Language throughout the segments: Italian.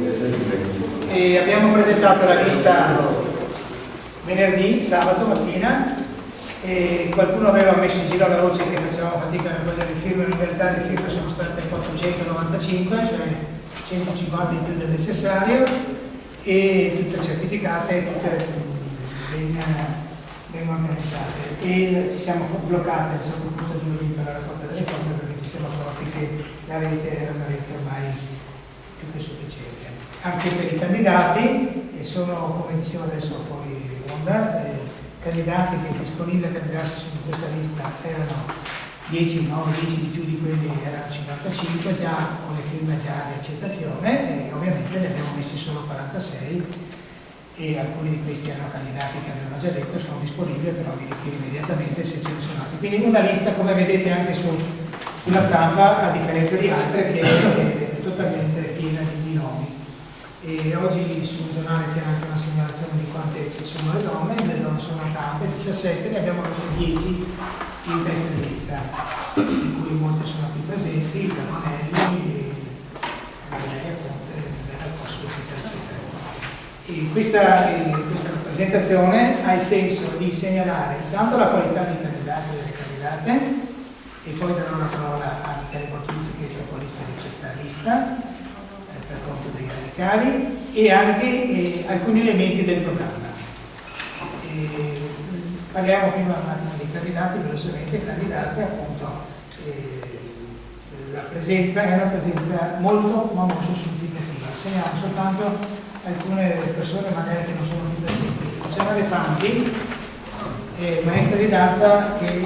E abbiamo presentato la lista venerdì, sabato mattina, e qualcuno aveva messo in giro la voce che facevamo fatica a raccogliere le firme. In realtà le firme sono state 495, cioè 150 in più del necessario, e tutte certificate, tutte ben organizzate, e ci siamo bloccati a un certo punto giovedì per la raccolta delle firme, perché ci siamo accorti che la rete era una rete ormai più che sufficiente. Anche per i candidati, e sono, come dicevo adesso fuori onda, candidati che disponibili a candidarsi su questa lista erano 10 di più di quelli, erano 55, già con le firme già di accettazione, e ovviamente ne abbiamo messi solo 46, e alcuni di questi erano candidati che avevano già detto sono disponibili, però li ritiro immediatamente se ce ne sono altri. Quindi una lista, come vedete anche sulla stampa, a differenza di altre, che è totalmente piena di nomi. E oggi sul giornale c'era anche una segnalazione di quante ci sono le donne sono tante, 17, ne abbiamo messe 10 in testa di lista, di cui molte sono qui presenti, Camonelli, Valeria Conte, Bella Cosso, eccetera, eccetera. E questa rappresentazione ha il senso di segnalare intanto la qualità dei candidati e delle candidate, e poi darò la parola a Michele Bortuzzi, che è il capolista di questa lista, per conto dei radicali, e anche alcuni elementi del programma. Parliamo prima un attimo dei candidati, velocemente. Candidati, appunto, la presenza è una presenza molto ma molto significativa. Segnalo soltanto alcune persone magari che non sono più presenti. Luciana De Fanti, maestra di danza, che è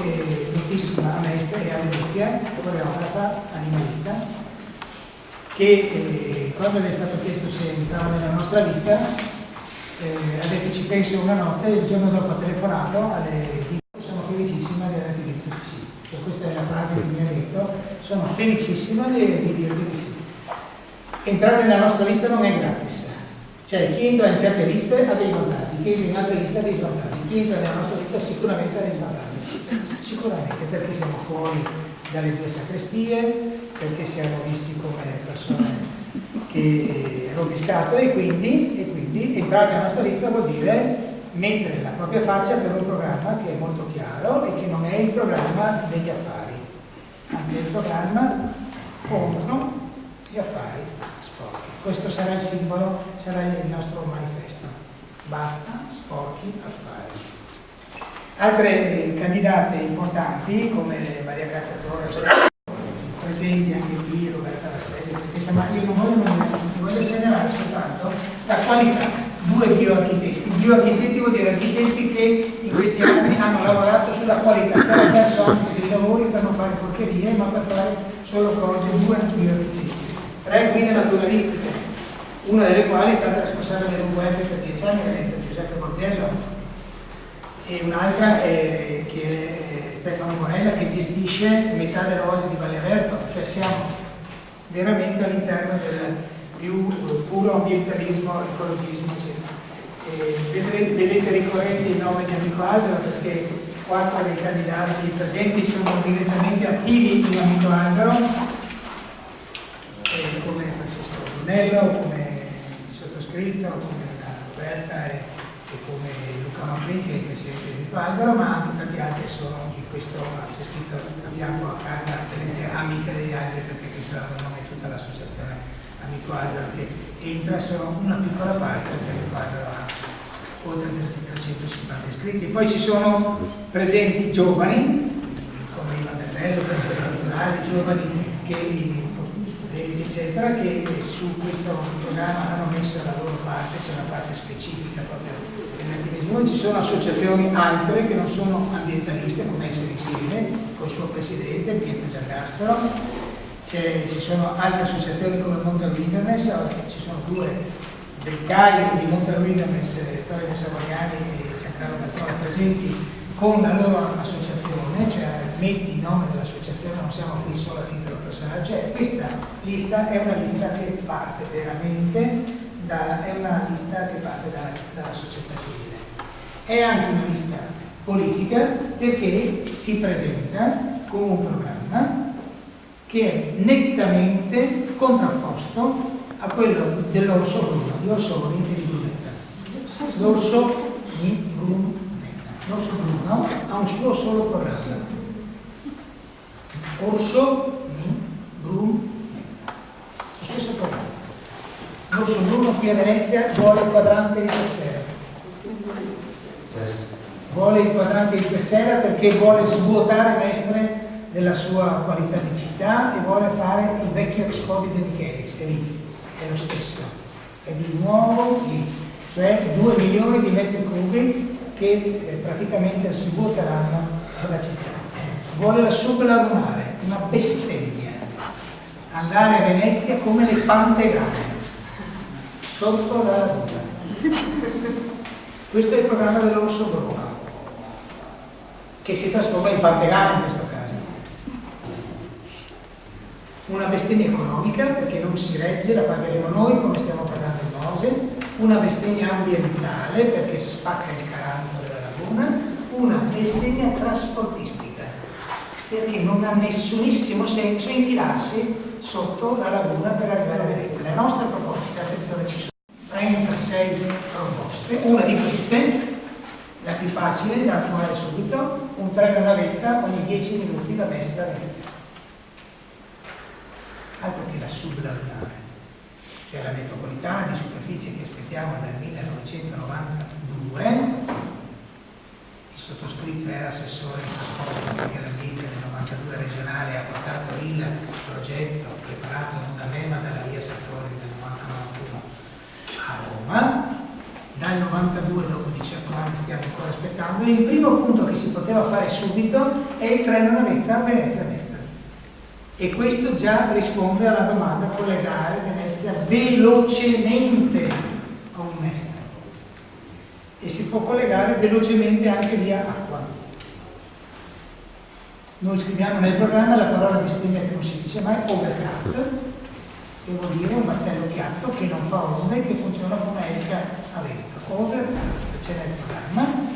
notissima a Mestre e a Venezia, coreografa, animalista, che quando le è stato chiesto se entrava nella nostra lista ha detto ci penso una notte, e il giorno dopo ha telefonato sono felicissima di aver detto di sì. Cioè, questa è la frase che mi ha detto, sono felicissima di dirti di sì. Entrare nella nostra lista non è gratis, cioè chi entra in certe liste ha dei vantaggi, chi entra in altre liste ha dei svantaggi, chi entra nella nostra lista sicuramente ha dei svantaggi, sicuramente, perché siamo fuori dalle due sacrestie, perché siamo visti come persone che rompescatole, e quindi entrare nella nostra lista vuol dire mettere la propria faccia per un programma che è molto chiaro e che non è il programma degli affari, anzi è il programma contro gli affari sporchi. Questo sarà il simbolo, sarà il nostro manifesto. Basta sporchi affari. Altre candidate importanti come Maria Grazia Torres, presenti anche qui, Roberta Rasselli, perché io non voglio segnalare soltanto la qualità. 2 bioarchitetti. Bioarchitetti vuol dire architetti che in questi anni hanno lavorato sulla qualità, per fare soldi dei lavori, per non fare porcherie, ma per fare solo cose. 2 bioarchitetti. 3 guide naturalistiche, una delle quali è stata responsabile dell'UF per 10 anni, Venezia, Giuseppe Borziello, e un'altra che è Stefano Morella, che gestisce metà delle rose di Valle Averto, cioè siamo veramente all'interno del più puro ambientalismo, ecologismo, eccetera. Vedete ricorrente il nome di Amico Albero, perché 4 dei candidati presenti sono direttamente attivi in Amico Albero, come Francesco Brunello, come il sottoscritto, come la Roberta e come Luca Mampin, che è il presidente di Albero, ma anche tanti altri sono di questo, c'è scritto a fianco a carta Venezia amica degli altri, perché questo è il nome di tutta l'associazione Amico Albero, che entra solo una piccola parte, perché Amico Albero ha oltre 350 iscritti. Poi ci sono presenti giovani, come Ivan Bernello, per culturali, giovani che eccetera, che su questo programma hanno messo la loro parte, c'è una parte specifica proprio relativa ai giovani. Ci sono associazioni altre che non sono ambientaliste, come Essere Insieme, con il suo presidente Pietro Giangaspero. Ci sono altre associazioni come Monte Wilderness, ci sono 2 del CAI di Monte Wilderness, Vittorio De Savoiani e Giancarlo Cazzola, presenti con la loro associazione, cioè metti il nome dell'associazione, non siamo qui solo a titolo personale, cioè questa lista è una lista che parte veramente dalla società civile. È anche una lista politica perché si presenta come un programma che è nettamente contrapposto a quello dell'orso bruno, di Orsolini e di Brunetta. L'orso di Brunetta. L'orso bruno ha un suo solo programma. Orso di Brunetta. Lo stesso programma. L'orso bruno qui a Venezia vuole il quadrante di Tessera. Vuole il quadrante di Tessera perché vuole svuotare Mestre della sua qualità di città e vuole fare il vecchio Expo di De Michelis, è lì, è lo stesso, è di nuovo lì, cioè 2 milioni di metri cubi che praticamente svuoteranno la città. Vuole la sublagunare, una bestemmia, andare a Venezia come le pantegane, sotto la laguna. Questo è il programma dell'orso bruno, che si trasforma in pantegane in questo caso. Una bestemmia economica, perché non si regge, la pagheremo noi come stiamo pagando il Mose, una bestemmia ambientale, perché spacca il caranto della laguna, una bestemmia trasportistica, perché non ha nessunissimo senso infilarsi sotto la laguna per arrivare a Venezia. Le nostre proposte, attenzione, ci sono 36 proposte, una di queste, la più facile da attuare subito, un treno navetta ogni 10 minuti da Mestre a Venezia. Altro che la sublagunare, cioè la metropolitana di superficie che aspettiamo dal 1992. Il sottoscritto era assessore in trasporto perché l'ambiente del 92 regionale ha portato il progetto preparato non da me ma dalla via Sartori del 99 a Roma. Dal 92, dopo 18 anni, stiamo ancora aspettando. Il primo punto che si poteva fare subito è il treno navetta Venezia-Mestre. E questo già risponde alla domanda collegare Venezia velocemente a un Mestre. E si può collegare velocemente anche via acqua. Noi scriviamo nel programma la parola bestemmia che non si dice mai, overcraft, che vuol dire un battello piatto che non fa onde e che funziona come elica a vento. Overcraft c'è nel programma.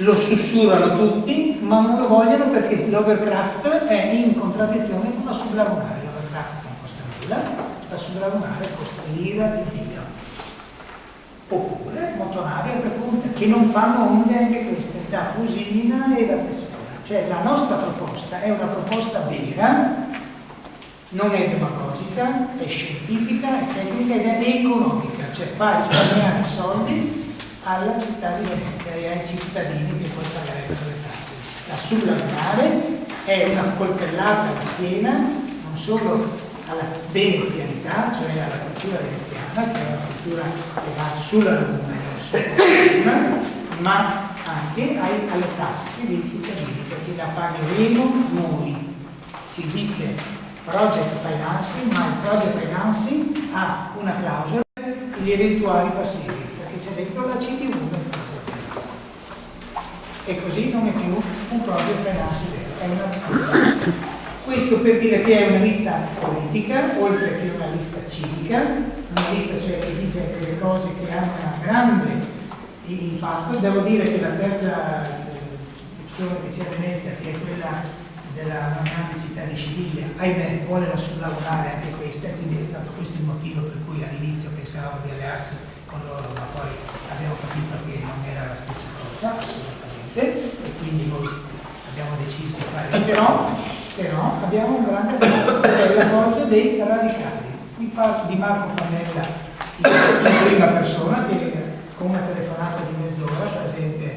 Lo sussurrano tutti, ma non lo vogliono perché l'overcraft è in contraddizione con la sublagunare. L'overcraft non costa nulla, la sublagunare costa l'ira di Dio. Oppure motonavi a tre punte, che non fanno onde anche queste, da Fusina e da Tessera. Cioè la nostra proposta è una proposta vera, non è demagogica, è scientifica, è tecnica ed è economica, cioè fa risparmiare soldi alla città di Venezia e ai cittadini che poi pagherebbero le tasse. La sublagunare è una coltellata alla schiena non solo alla venezianità, cioè alla cultura veneziana, che è una cultura che va sulla laguna e non sopra la laguna, ma anche alle tasse dei cittadini, perché la pagheremo noi. Si dice project financing, ma il project financing ha una clausola per gli eventuali passivi, c'è dentro la CD1 del project financing. E così non è più un project financing vero, è una. Questo per dire che è una lista politica, oltre che una lista civica, una lista cioè che dice delle cose che hanno un grande impatto. Devo dire che la terza opzione che c'è a Venezia, che è quella della grande città di Siviglia, ahimè, vuole la sublagunare anche questa, quindi è stato questo il motivo per cui all'inizio pensavamo di allearsi con loro, ma poi abbiamo capito che non era la stessa cosa, assolutamente, e quindi noi abbiamo deciso di fare. Però abbiamo un grande appoggio, che è l'appoggio dei radicali. Vi parlo di Marco Pannella in prima persona, che con una telefonata di mezz'ora presente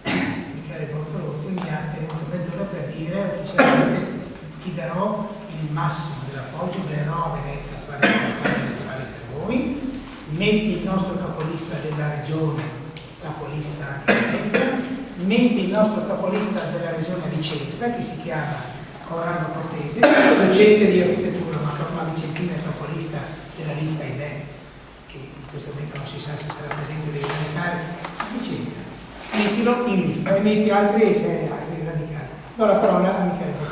Michele Bortolozzi mi ha tenuto mezz'ora per dire ufficialmente ti darò il massimo dell'appoggio, verrò a Venezia a fare le campagne elettorali per voi, metti il nostro capolista della regione, capolista anche a Venezia, metti il nostro capolista della regione Vicenza, che si chiama Corrado Cortese, docente di architettura, ma ormai vicentina è capolista della lista IDE, che in questo momento non si sa se sarà presente dei radicali a Vicenza. Mettilo in lista e metti altri radicali. Do la parola a Michele.